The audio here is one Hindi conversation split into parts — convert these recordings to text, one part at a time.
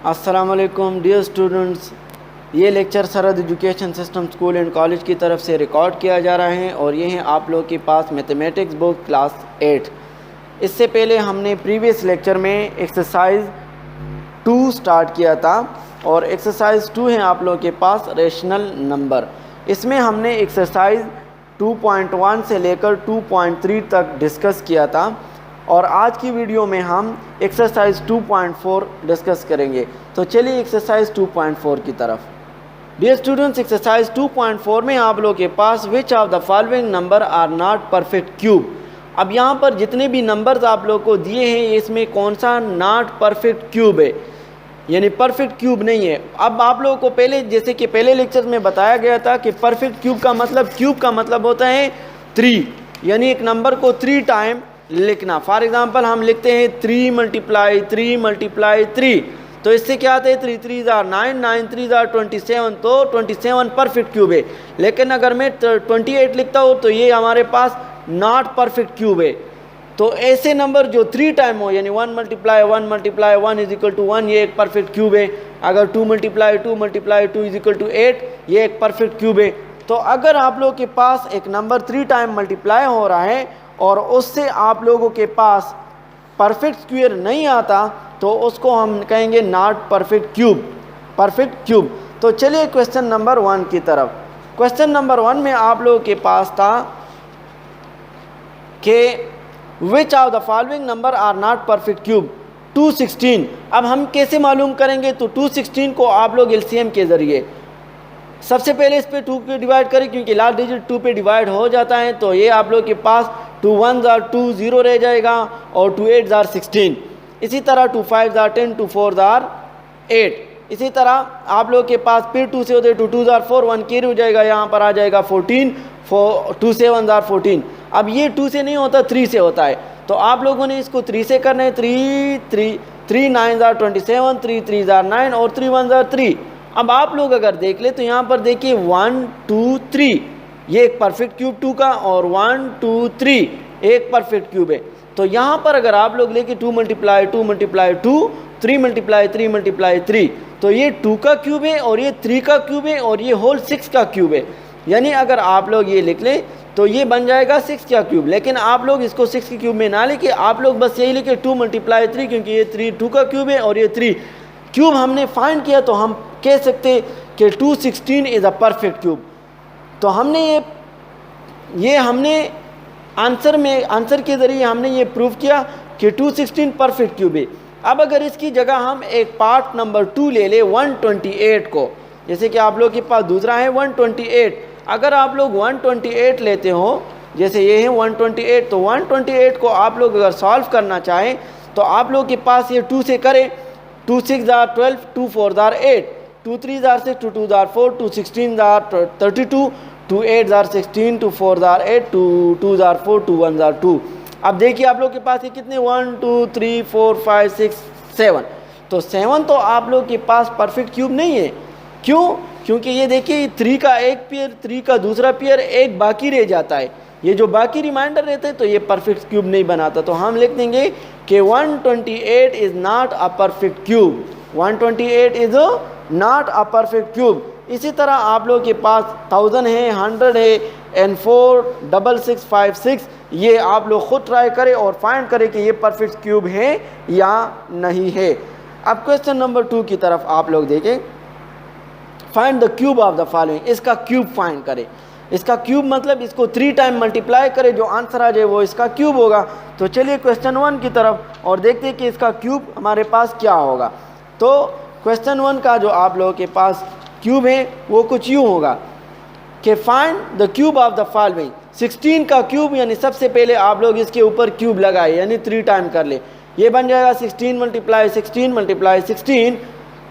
अस्सलाम वालेकुम डियर स्टूडेंट्स, ये लेक्चर सरहद education system school and college की तरफ से रिकॉर्ड किया जा रहा है और ये है आप लोग के पास मैथमेटिक्स बुक क्लास 8। इससे पहले हमने प्रीवियस लेक्चर में एक्सरसाइज 2 स्टार्ट किया था और एक्सरसाइज 2 है आप लोग के पास रेशनल नंबर। इसमें हमने एक्सरसाइज 2.1 से लेकर 2.3 तक डिस्कस किया था और आज की वीडियो में हम एक्सरसाइज 2.4 डिस्कस करेंगे। तो चलिए एक्सरसाइज 2.4 की तरफ। डियर स्टूडेंट्स, एक्सरसाइज 2.4 में आप लोग के पास which of the following number are not perfect cube. अब यहाँ पर जितने भी नंबर्स आप लोग को दिए हैं इसमें कौन सा नॉट परफेक्ट क्यूब है, यानी परफेक्ट क्यूब नहीं है। अब आप लोगों को पहले जैसे कि पहले लेक्चर में बताया गया था कि परफेक्ट क्यूब का मतलब होता है 3, यानी एक नंबर को 3 टाइम लिखना। फॉर एग्जांपल हम लिखते हैं 3 × 3, तो इससे क्या आता है 3 3 9, 9 3 27, तो 27 परफेक्ट क्यूब है। लेकिन अगर मैं 28 लिखता हूँ तो ये हमारे पास नॉट परफेक्ट क्यूब है। तो ऐसे नंबर जो 3 टाइम हो, यानी 1 × 1 = 1, ये एक परफेक्ट क्यूब है। अगर 2 × 2 = 8, ये एक परफेक्ट क्यूब है। तो अगर आप लोग के पास एक नंबर 3 टाइम मल्टीप्लाई हो रहा है और उससे आप लोगों के पास परफेक्ट स्क्वायर नहीं आता तो उसको हम कहेंगे नॉट परफेक्ट क्यूब। तो चलिए क्वेश्चन नंबर 1 की तरफ। क्वेश्चन नंबर 1 में आप लोगों के पास था कि which of the following number are not perfect cube 216। अब हम कैसे मालूम करेंगे, तो 216 को आप लोग एलसीएम के ज़रिए सबसे पहले इस पे 2 पे डिवाइड करें, क्योंकि लास्ट डिजिट 2 पे डिवाइड हो जाता है। तो ये आप लोग के पास 2 1s are 2, 0 रह जाएगा, और 2 8s are 16। इसी तरह 2 5s are 10, 2 4s are 8। इसी तरह आप लोग के पास फिर 2 से होते 2 2s are 4, 1 कैरी हो जाएगा, यहाँ पर आ जाएगा 14, 2 7s are 14। अब ये 2 से नहीं होता, 3 से होता है। तो आप लोगों ने इसको 3 से करना है। 3 9s are 27, 3 3s are 9 और 3 1s are 3। अब आप लोग अगर देख ले तो यहाँ पर देखिए 1 2 3, ये एक परफेक्ट क्यूब 2 का, और 1 2 3 एक परफेक्ट क्यूब है। तो यहाँ पर अगर आप लोग लेके 2 × 2 × 2, 3 × 3, तो ये 2 का क्यूब है और ये 3 का क्यूब है और ये होल 6 का क्यूब है। यानी अगर आप लोग ये लिख लें तो ये बन जाएगा 6 का क्यूब। लेकिन आप लोग इसको 6 के क्यूब में ना लिखे, आप लोग बस यही लिखे 2 × 3, क्योंकि ये 2 का क्यूब है और ये 3 क्यूब हमने फाइंड किया। तो हम कह सकते कि 216 इज़ अ परफेक्ट क्यूब। तो हमने ये हमने आंसर के ज़रिए हमने ये प्रूव किया कि 216 परफेक्ट क्यूब है। अब अगर इसकी जगह हम एक पार्ट नंबर 2 ले ले 128 को, जैसे कि आप लोग के पास दूसरा है 128। अगर आप लोग 128 लेते हो, जैसे ये है 128, तो 128 को आप लोग अगर सॉल्व करना चाहें तो आप लोग के पास ये 2 से करें। 2 6s are 12, 2 4s are 8, 2 3s are 6, 2 2s are 4, 2 16s are 32, 2 8s are 16, 2 4s are 8, 2 2s are 4, 2 1s are 2। अब देखिए आप लोग के पास ये कितने 1 2 3 4 5 6 7, तो 7 तो आप लोग के पास परफेक्ट क्यूब नहीं है। क्यों? क्योंकि ये देखिए 3 का एक पेयर, 3 का दूसरा पेयर, एक बाकी रह जाता है। ये जो बाकी रिमाइंडर रहते हैं तो ये परफेक्ट क्यूब नहीं बनाता। तो हम लिख देंगे कि 128 is not a perfect cube. 128 is not a perfect cube. इसी तरह आप लोग के पास 1000 है, 100 है, एंड 4 6 6 5 6, ये आप लोग खुद ट्राई करें और फाइंड करें कि ये परफेक्ट क्यूब है या नहीं है। अब क्वेश्चन नंबर 2 की तरफ आप लोग देखें। Find the cube of the following. इसका क्यूब फाइंड करें। इसका क्यूब मतलब इसको 3 टाइम मल्टीप्लाई करें, जो आंसर आ जाए वो इसका क्यूब होगा। तो चलिए क्वेश्चन 1 की तरफ और देखते हैं कि इसका क्यूब हमारे पास क्या होगा। तो क्वेश्चन 1 का जो आप लोगों के पास क्यूब है वो कुछ यूँ होगा कि find the cube of the following. 16 का क्यूब, यानी सबसे पहले आप लोग इसके ऊपर क्यूब लगाए, यानी 3 टाइम कर ले। ये बन जाएगा 16 × 16 × 16।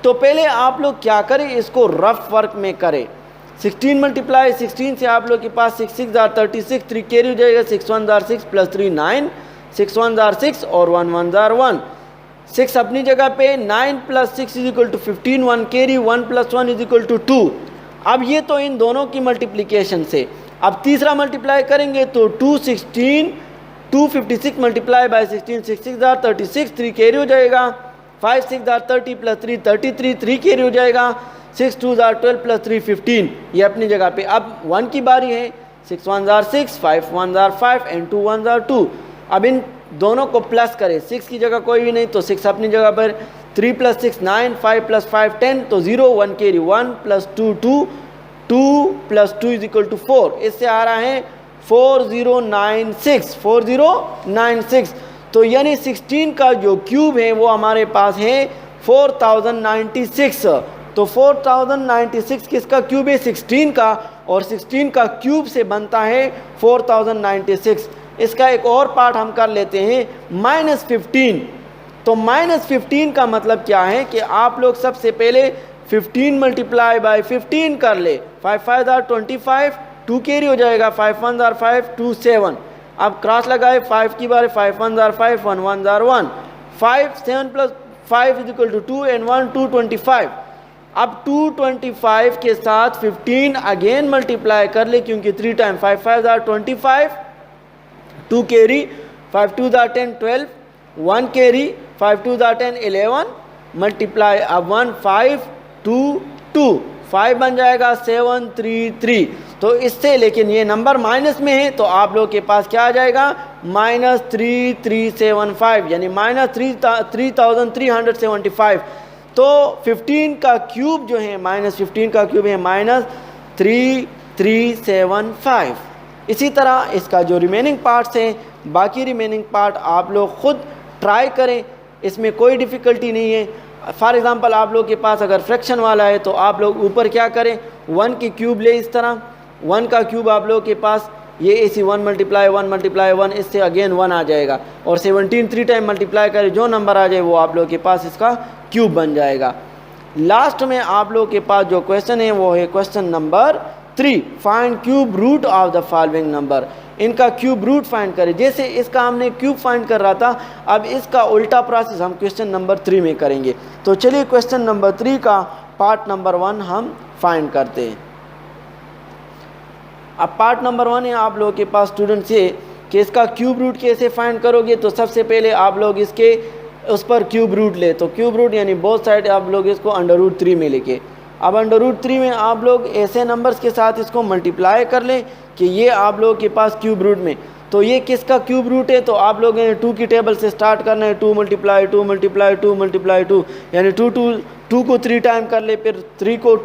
तो पहले आप लोग क्या करें, इसको रफ वर्क में करें। 16 × 16 से आप लोग के पास 6 6 are 36, 3 कैरी हो जाएगा, 6 1s are 6 + 3 9, 6 1s are 6 और 1 1s are 1। 6 अपनी जगह पे, 9 + 6 = 15, 1 कैरी, 1 + 1 = 2। अब ये तो इन दोनों की मल्टीप्लिकेशन से। अब तीसरा मल्टीप्लाई करेंगे तो 256 × 16, 6 6 are 36, 3 कैरी हो जाएगा, 5 6 आर 30 प्लस 3 33, 3 कैरी हो जाएगा, 6 2 आर 12 प्लस 3 15, ये अपनी जगह पे। अब 1 की बारी है, 6 1 आर 6, 5 1 आर 5 एंड 2 1 आर 2। अब इन दोनों को प्लस करें, 6 की जगह कोई भी नहीं तो 6 अपनी जगह पर, 3 प्लस 6 9, 5 प्लस 5 10, तो 0 1 carry, 1 plus 2 2, 2 plus 2 is equal to 4। इससे आ रहा है 4096, 4096। तो यानी 16 का जो क्यूब है वो हमारे पास है 4096। तो 4096 किसका क्यूब है? 16 का, और 16 का क्यूब से बनता है 4096। इसका एक और पार्ट हम कर लेते हैं, -15। तो -15 का मतलब क्या है कि आप लोग सबसे पहले 15 मल्टीप्लाई बाय 15 कर ले, 5 5 आर 25, 2 कैरी हो जाएगा, 5 1 आर 5, 2 7। अब क्रॉस लगाए, 5 की बार 5 1 are 5, 1 1 are 1, 5 7 plus 5 is equal to 2 and 1 2 25। अब 225 के साथ 15 अगेन मल्टीप्लाई कर ले, क्योंकि 3 time 5 5 are 25, 2 carry, 5 2 are 10 12, 1 carry, 5 2 are 10 11, multiply अब 1 5 2 2, 5 बन जाएगा 7 3 3। तो इससे, लेकिन ये नंबर माइनस में है तो आप लोग के पास क्या आ जाएगा, -3375, यानी -3375। तो 15 का क्यूब जो है, -15 का क्यूब है -3375। इसी तरह इसका जो रिमेनिंग पार्ट्स हैं, बाकी रिमेनिंग पार्ट आप लोग खुद ट्राई करें, इसमें कोई डिफ़िकल्टी नहीं है। फॉर एग्ज़ाम्पल आप लोग के पास अगर फ्रैक्शन वाला है तो आप लोग ऊपर क्या करें, 1 की क्यूब ले, इस तरह 1 का क्यूब आप लोग के पास ये ऐसी 1 मल्टीप्लाई 1, इससे अगेन 1 आ जाएगा, और 17 3 टाइम मल्टीप्लाई करें, जो नंबर आ जाए वो आप लोग के पास इसका क्यूब बन जाएगा। लास्ट में आप लोग के पास जो क्वेश्चन है वो है question number 3, find cube root of the following number. इनका क्यूब रूट फाइंड करें। जैसे इसका हमने क्यूब फाइंड कर रहा था, अब इसका उल्टा प्रोसेस हम क्वेश्चन नंबर 3 में करेंगे। तो चलिए क्वेश्चन नंबर 3 का पार्ट नंबर 1 हम फाइंड करते हैं। अब पार्ट नंबर 1 है आप लोगों के पास स्टूडेंट से कि इसका क्यूब रूट कैसे फाइंड करोगे। तो सबसे पहले आप लोग इसके उस पर क्यूब रूट ले, तो क्यूब रूट यानी बोथ साइड आप लोग इसको √3 में लेके, अब √3 में आप लोग ऐसे नंबर्स के साथ इसको मल्टीप्लाई कर लें कि ये आप लोगों के पास क्यूब रूट में, तो ये किसका क्यूब रूट है, तो आप लोगों ने 2 की टेबल से स्टार्ट करना है, 2 मल्टीप्लाई 2 मल्टीप्लाई 2 मल्टीप्लाई 2, यानी 2 को 3 टाइम कर ले, फिर 3 को,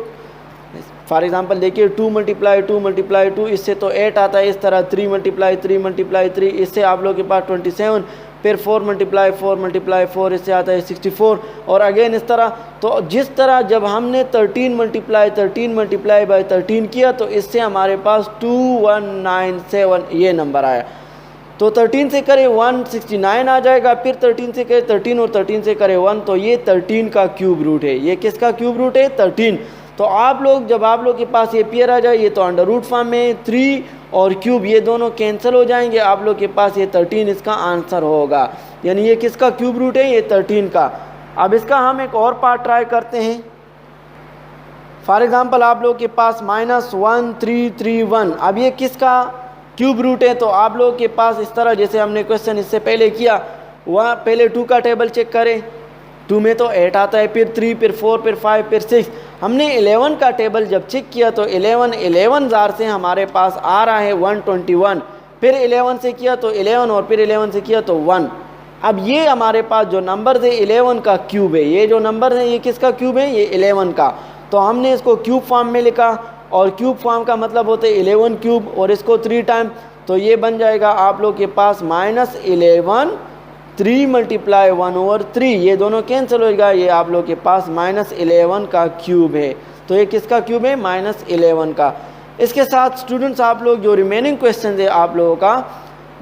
फॉर एग्जांपल देखिए 2 मल्टीप्लाई 2 मल्टीप्लाई 2, इससे तो 8 आता है। इस तरह 3 मल्टीप्लाई 3 मल्टीप्लाई 3, इससे आप लोगों के पास 27, फिर 4 मल्टीप्लाई 4 मल्टीप्लाई 4, इससे आता है 64, और अगेन इस तरह। तो जिस तरह जब हमने 13 मल्टीप्लाई 13 किया तो इससे हमारे पास 2197 ये नंबर आया। तो 13 से करें 169 आ जाएगा, फिर 13 से करें 13 और 13 से करें 1, तो ये 13 का क्यूब रूट है। ये किसका क्यूब रूट है? 13। तो आप लोग जब आप लोग के पास ये पेयर आ जाए, ये तो अंडर रूट फॉर्म में 3 और क्यूब ये दोनों कैंसिल हो जाएंगे, आप लोग के पास ये 13 इसका आंसर होगा। यानी ये किसका क्यूब रूट है? ये 13 का। अब इसका हम एक और पार्ट ट्राई करते हैं। फॉर एग्जांपल आप लोग के पास -1331, अब ये किसका क्यूब रूट है? तो आप लोग के पास इस तरह, जैसे हमने क्वेश्चन इससे पहले किया, वहाँ पहले 2 का टेबल चेक करें, 2 में तो 8 आता है, फिर 3, फिर 4, फिर 5, फिर 6। हमने 11 का टेबल जब चेक किया तो 11 जार से हमारे पास आ रहा है 121, फिर 11 से किया तो 11, और फिर 11 से किया तो 1। अब ये हमारे पास जो नंबर है 11 का क्यूब है। ये जो नंबर है ये किसका क्यूब है? ये 11 का। तो हमने इसको क्यूब फॉर्म में लिखा, और क्यूब फॉर्म का मतलब होता है 11 क्यूब, और इसको 3 टाइम, तो ये बन जाएगा आप लोग के पास -11 3 मल्टीप्लाई 1/3, ये दोनों कैंसिल होगा, ये आप लोग के पास -11 का क्यूब है। तो ये किसका क्यूब है? -11 का। इसके साथ स्टूडेंट्स आप लोग जो रिमेनिंग क्वेश्चन है आप लोगों का,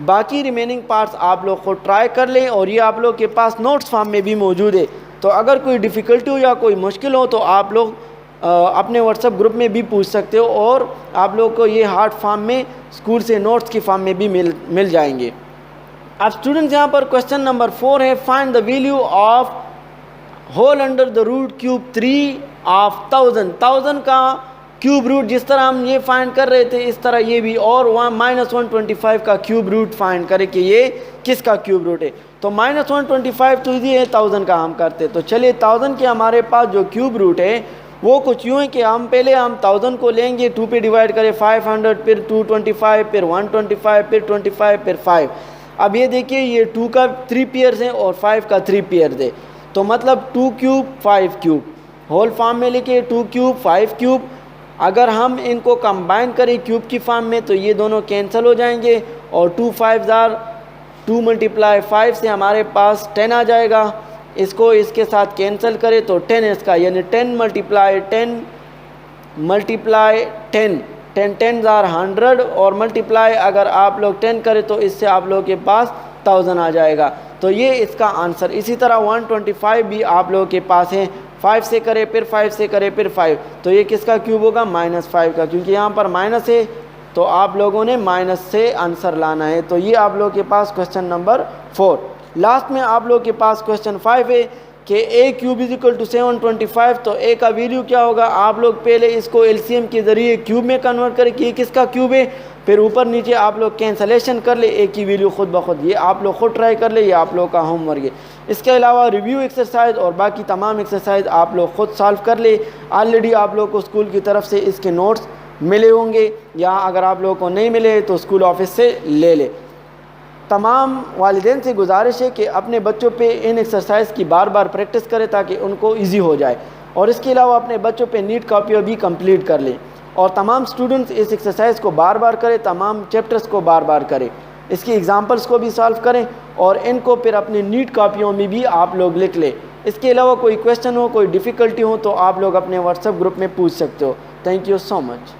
बाकी रिमेनिंग पार्ट्स आप लोग को ट्राई कर लें, और ये आप लोग के पास नोट्स फॉर्म में भी मौजूद है। तो अगर कोई डिफ़िकल्टी हो या कोई मुश्किल हो तो आप लोग अपने व्हाट्सएप ग्रुप में भी पूछ सकते हो, और आप लोग को ये हार्ड फॉर्म में स्कूल से नोट्स की फॉर्म में भी मिल जाएंगे। अब स्टूडेंट्स यहाँ पर क्वेश्चन नंबर 4 है, find the value of whole under the root cube 3 of 1000। 1000 का क्यूब रूट जिस तरह हम ये फाइंड कर रहे थे इस तरह ये भी, और वहाँ -125 का क्यूब रूट फाइंड करें कि ये किसका क्यूब रूट है। तो -125 तो इजी है, 1000 का हम करते। तो चलिए 1000 के हमारे पास जो क्यूब रूट है वो कुछ यूँ है कि हम पहले 1000 को लेंगे, 2 पे डिवाइड करें 500, फिर 225, फिर 125, फिर 25, फिर 5। अब ये देखिए ये 2 का 3 पेयर्स हैं और 5 का 3 पेयर्स है, तो मतलब 2 क्यूब 5 क्यूब होल फॉर्म में लिखे 2 क्यूब 5 क्यूब। अगर हम इनको कंबाइन करें क्यूब की फॉर्म में तो ये दोनों कैंसिल हो जाएंगे और 2 5 2 × 5 से हमारे पास 10 आ जाएगा। इसको इसके साथ कैंसिल करें तो 10 इसका, यानी 10 × 10 10 10 100 और मल्टीप्लाई अगर आप लोग 10 करें तो इससे आप लोगों के पास 1000 आ जाएगा। तो ये इसका आंसर। इसी तरह 125 भी आप लोगों के पास है, 5 से करें फिर 5 से करें फिर 5, तो ये किसका क्यूब होगा -5 का, क्योंकि यहाँ पर माइनस है तो आप लोगों ने माइनस से आंसर लाना है। तो ये आप लोगों के पास क्वेश्चन नंबर 4। लास्ट में आप लोगों के पास क्वेश्चन 5 है कि a क्यूब = 725। तो a का वैल्यू क्या होगा, आप लोग पहले इसको एलसीएम के ज़रिए क्यूब में कन्वर्ट करें कि ये किसका क्यूब है, फिर ऊपर नीचे आप लोग कैंसलेशन कर ले, a की वैल्यू खुद ब खुद। ये आप लोग खुद ट्राई कर ले, ये आप लोग का होमवर्क है। इसके अलावा रिव्यू एक्सरसाइज और बाकी तमाम एक्सरसाइज आप लोग खुद सॉल्व कर ले। ऑलरेडी आप लोग को स्कूल की तरफ से इसके नोट्स मिले होंगे, या अगर आप लोगों को नहीं मिले तो स्कूल ऑफिस से ले ले। तमाम वालिदैन से गुजारिश है कि अपने बच्चों पे इन एक्सरसाइज की बार बार प्रैक्टिस करें ताकि उनको इजी हो जाए, और इसके अलावा अपने बच्चों पे नीट कॉपियाँ भी कंप्लीट कर लें। और तमाम स्टूडेंट्स इस एक्सरसाइज को बार बार करें, तमाम चैप्टर्स को बार बार करें, इसकी एग्जांपल्स को भी सॉल्व करें और इनको फिर अपनी नीट कॉपियों में भी आप लोग लिख लें। इसके अलावा कोई क्वेश्चन हो, कोई डिफ़िकल्टी हो तो आप लोग अपने व्हाट्सएप ग्रुप में पूछ सकते हो। Thank you so much.